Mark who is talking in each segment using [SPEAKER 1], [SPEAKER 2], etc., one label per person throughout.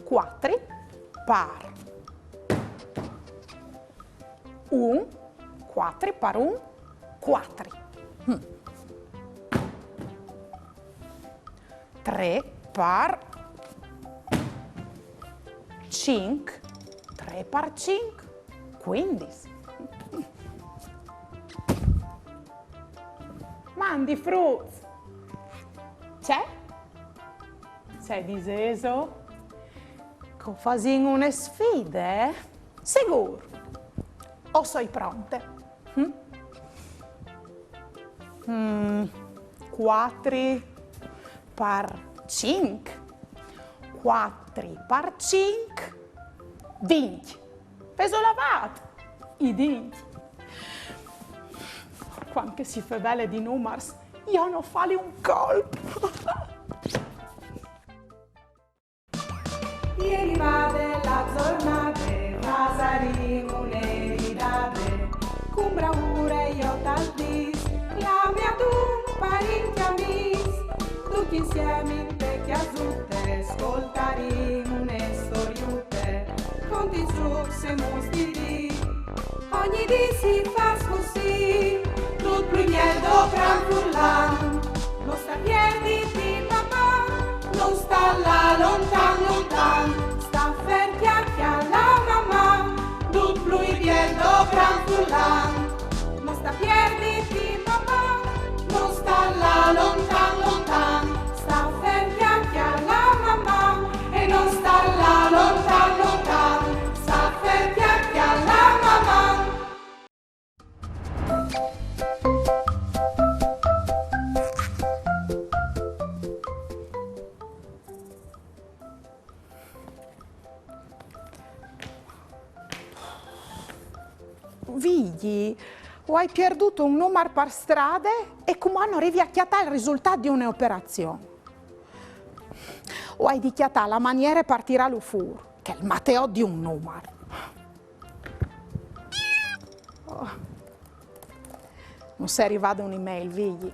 [SPEAKER 1] Quattro par un, quattro par un, quattro. Tre par cinque, tre par cinque, 15. Mandi frutti. C'è? Sei diseso? Che fazin una sfida, eh? Sicuro? O sei pronte? 4 par 5. 4 par 5. 20. Peso lavato. I denti. Quando si fa belle di numers, io non fare un colpo.
[SPEAKER 2] Ieri vade la giornata, pasaremo un'eridate, con bravura io t'aldis, la mia tu parenti amici, tutti insieme in vecchia zutte, ascoltaremo une storiute, conti su se mostri, ogni dì si fa così, tutto primiero franfullan, non sta piedi di mamma, non sta là lontan lontan, sta ferti alla mamma, tutto primiero franfullan, non sta piedi di mamma, non sta là lontan lontan, sta ferti alla mamma e non sta là lontan lontan, sta ferti alla mamma.
[SPEAKER 1] Vigli, o hai perduto un numero per strada e come hanno riviacchiato il risultato di un'operazione? O hai dichiarato la maniera per tirarlo fuori, che è il Matteo di un numero. Oh. Non sei arrivata un'email, Vigli.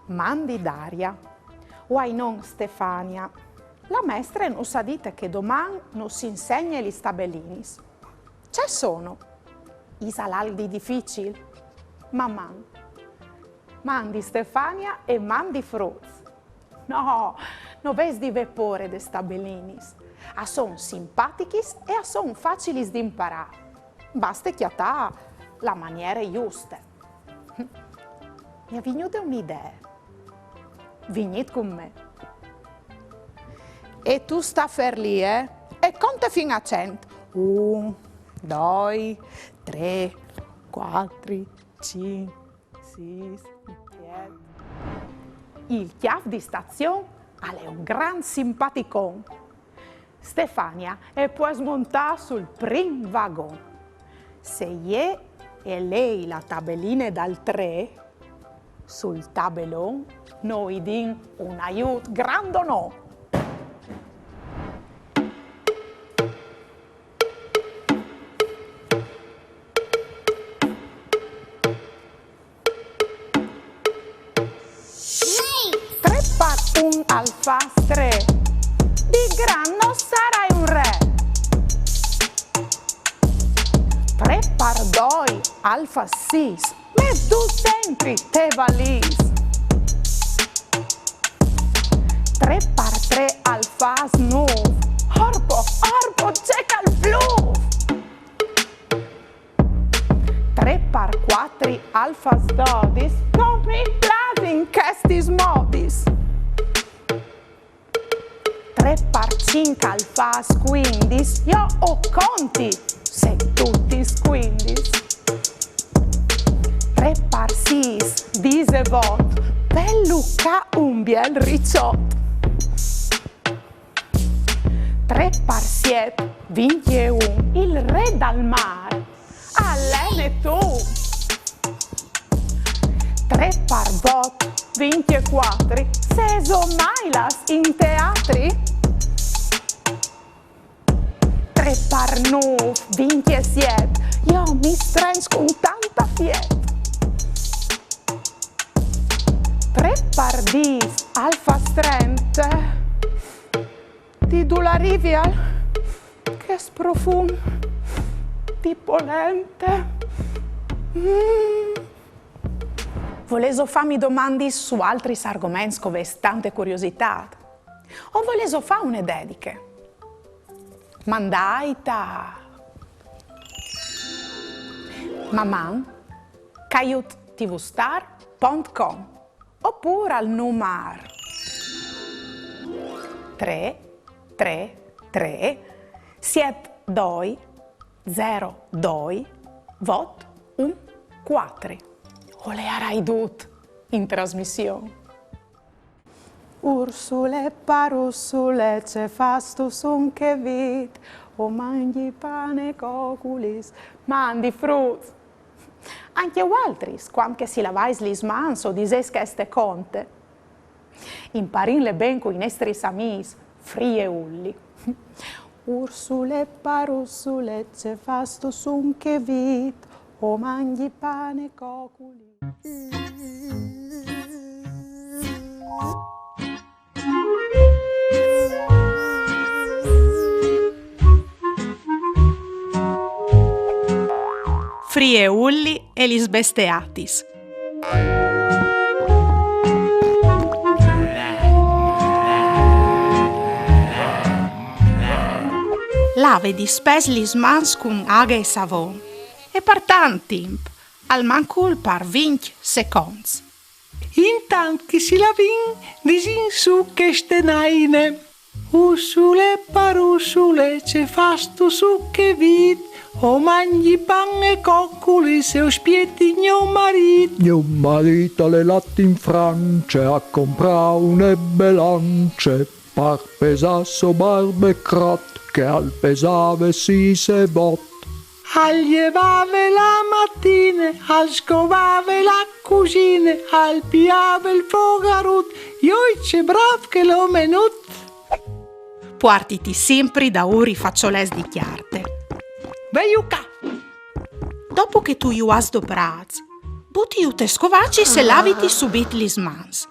[SPEAKER 1] Mandi Daria, o hai non Stefania. La maestra non sa dite che domani non si insegna gli stabellinis. C'è sono i salaldi difficili, ma mandi Stefania e mandi Fruz. No, non ves di vepore de stabellinis. A son simpatichis e a son facilis di imparare. Basta chiatà la maniera giusta. Mi è venuta un'idea. Venite con me. E tu sta fer lì, E conta fino a 100. 1, 2, 3, 4, 5, 6, 7. Il chiaf di stazione è un gran simpaticon. Stefania e può smontare sul prim wagon. Se io e lei la tabellina dal 3, sul tabellone noi din un aiuto grande o no. Un alfa 3, di gran non sarai un re. 3 par 2 alfa 6, ma tu sempre te valis. 3 par 3 alfa 9, orpo, cerca il blu. 3 par 4 alfa 12, non mi piace in questi modis. 3 par 5 alfa 15, io ho conti, se tutti 15. 3 par 6, 18, pelluca un bel ricciotto. 3 par 7, 21, il re dal mare, allene tu. 3 par 8, 24, se so mai las in teatri. par 9, 27. Io mi strens con tanta fiet. 3 par 10, alfa strente. Di dolarivi al che sprofum di polente. Volevo farmi domande su altri argomenti con tante curiosità. O volevo fare una dediche. Mandaita. Maman, caiutvstar.com oppure al numero 333 72 02 vot 14. O le arai dut in trasmissione. Ursule parussule ce fastu sun che vit, o mangi pane coculis, mandi frut. Anche altris, quam che si lavais lis mans o dises che este conte. Imparinle ben coi nestris amis, frie ulli. Ursule parussule ce fastu sun che vit, o mangi pane coculis. Frie ulli e lis besteatis. Lave di spes lis mans cun aghe e savon e per tant timp, al mancul par 20 seconds.
[SPEAKER 3] Intant che si lavin, disin su che stenaine. Ursule parussule ce fastu su che vid, o mangi pan e cocculi se o spieti gnò marit.
[SPEAKER 4] Mio marito le latte in Francia a comprare une belance, par pesasso barbe crot, che al pesave si se bot.
[SPEAKER 3] Al llevave la mattina, al scovave la cucina, al piave il fogarut, io c'è brav che l'ho menut.
[SPEAKER 1] Partiti sempre da uri faccioles di chiarte.
[SPEAKER 3] Veiuca!
[SPEAKER 1] Dopo che tu iu has doprats, butti iu te scovaci se laviti subit lis mans.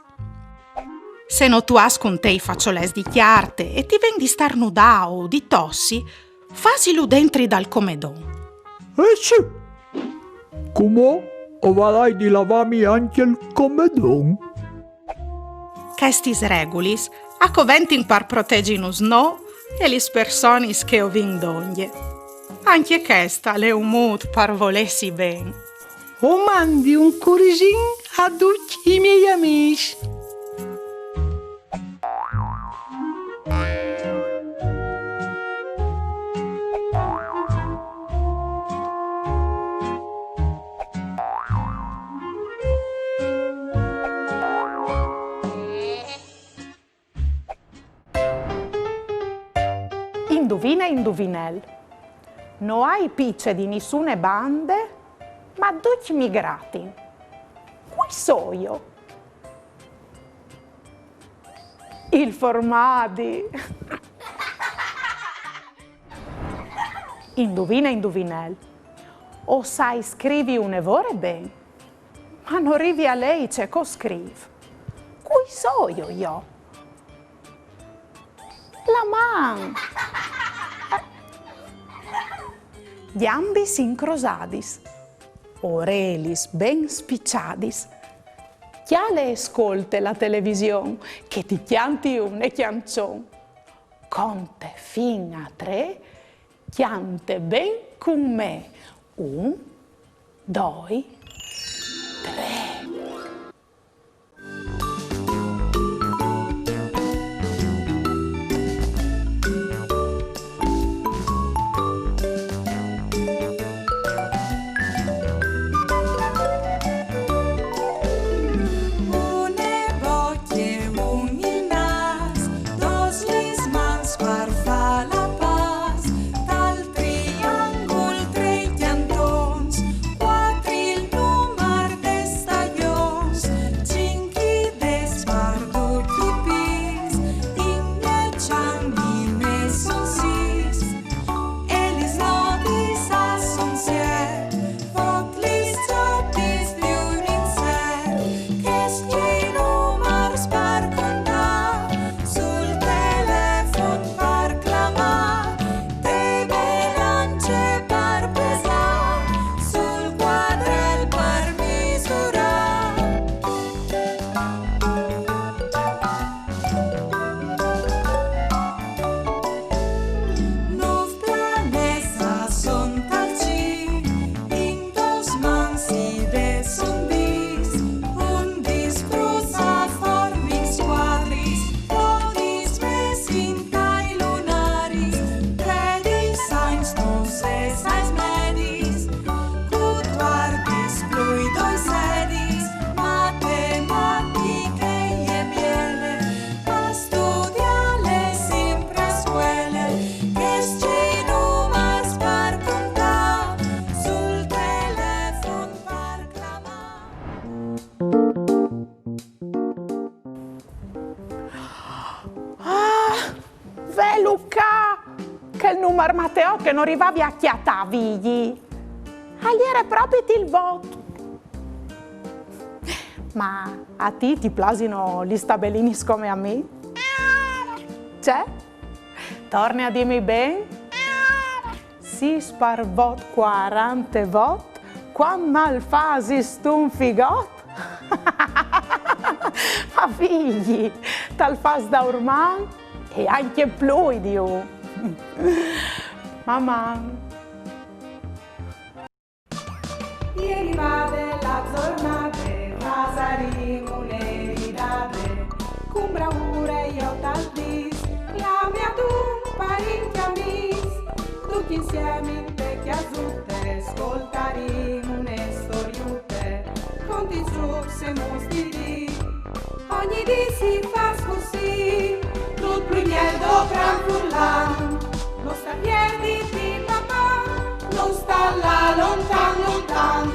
[SPEAKER 1] Se no tu has con te i faccioles di chiarte e ti ven di starnudà o di tossi, fasilu dentri dal comedon.
[SPEAKER 4] Sì! Come o valai di lavami anche il comedon?
[SPEAKER 1] Chestis regulis a coventin par proteginus no e lis personis che ovin doglie. Anche questa le umut par volessi ben.
[SPEAKER 3] O mandi un curisin a tutti i miei amici.
[SPEAKER 1] Indovina indovinel. No hai picce di nessune bande, ma tutti migrati. Qui so io. Il formadi. Indovina indovinel. O sai scrivi un evore ben, ma non arrivi a lei c'è co scriv. Qui so io. La man. Gambis incrosadis, orelis ben spicciadis. Chiale ascolte la televisione, che ti chianti un e chiancion. Conte fin a 3, chiante ben con me. 1, 2, 3.
[SPEAKER 2] Tal triangul, 3 llantons, 4 il
[SPEAKER 1] E Luca, che il numero Matteo che non arrivavi a chiatavigli. Agliere proprio il voto. Ma a ti plasino gli stabellini come a me? C'è? Torni a dirmi ben? Si spar vot 40 vot, quando mal fasi stun figot? Ma figli, tal fas da orman e anche più di io. Mamma.
[SPEAKER 2] Ieri vade la giornata, pasaremo un'eridate, con bravura io tal dis, la mia tu parenti amis, tutti insieme in te chiasutte, ascoltaremo une storiute, conti su se mostri, ogni di si fa così, tutto plugnello gran frullan, non sta piedi di papà, non sta là lontan lontan,